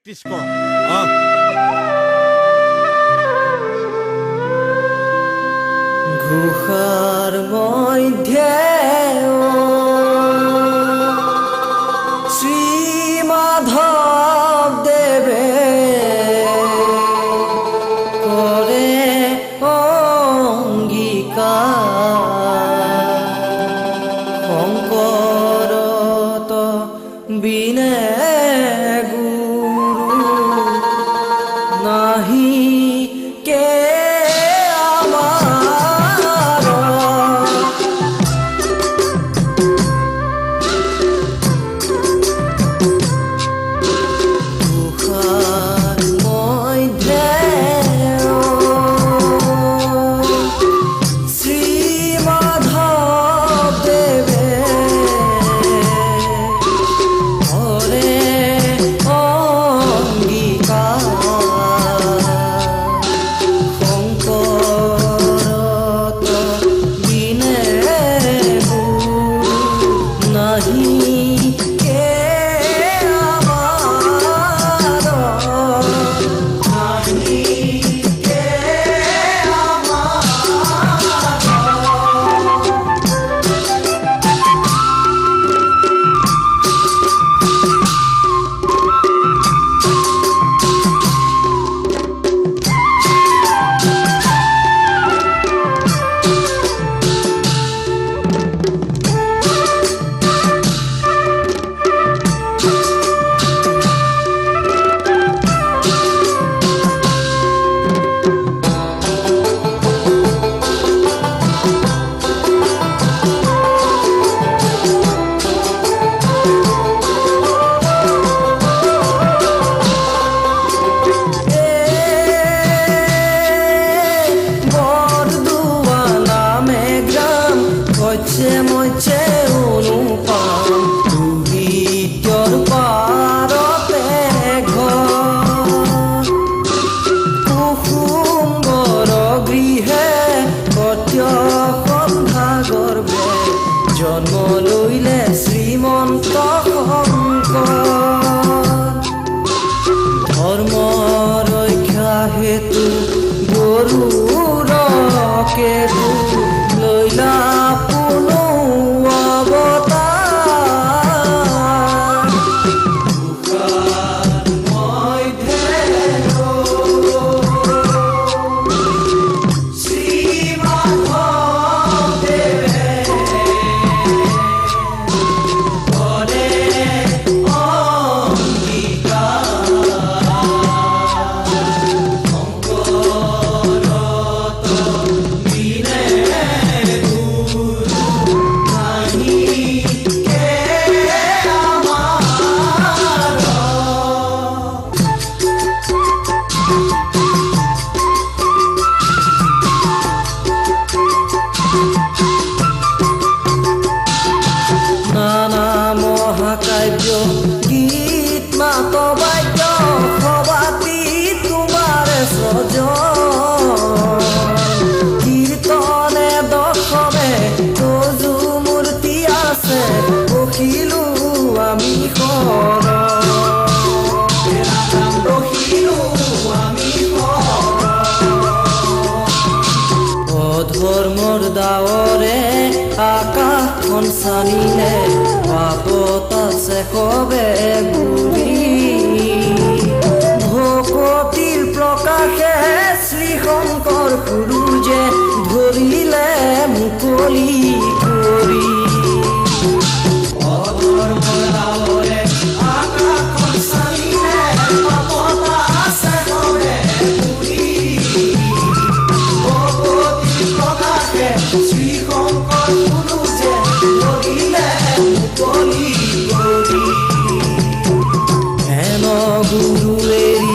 Practice কৰ। ঘোষাৰ মধ্যে শ্ৰী মাধব দেবে কৰে অঙ্গীকাৰ শঙ্কৰত বিনে গুৰু নাহি কে মইছে অনুপাম দুহিত্যৰ পাৰতে ঘৰ কুসুম্বৰ গৃহে কত্য সন্ধ্যা গৰ্ভে জন্ম লৈলে শ্ৰীমন্ত শংকৰ ধৰ্ম ৰক্ষা হেতু গৰুৰকে লৈলা কাব্য গীত মাত বাদ্য সবাতি তোমাৰ সজ কীৰ্তনে দশমে তজু মূৰ্তি আছে বহিলো আমি অধৰ্মৰ দাৱৰে আকাশখন চানিলে পাপত আছে কবে বুঢ়ী ভকতিৰ প্ৰকাশে শ্ৰীশংকৰ গুৰুজে ধৰিলে মুকলি কৰি গুৰু এৰি